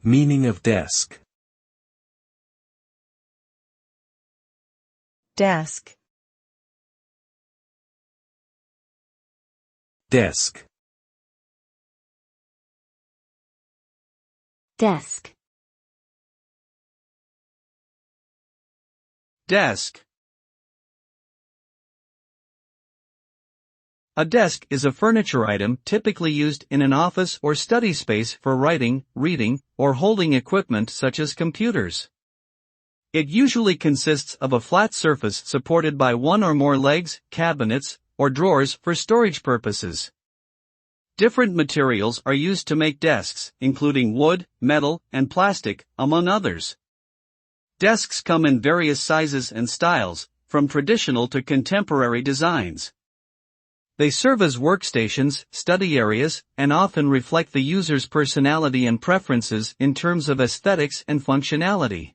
Meaning of desk. Desk. Desk. Desk. Desk. A desk is a furniture item typically used in an office or study space for writing, reading, or holding equipment such as computers. It usually consists of a flat surface supported by one or more legs, cabinets, or drawers for storage purposes. Different materials are used to make desks, including wood, metal, and plastic, among others. Desks come in various sizes and styles, from traditional to contemporary designs. They serve as workstations, study areas, and often reflect the user's personality and preferences in terms of aesthetics and functionality.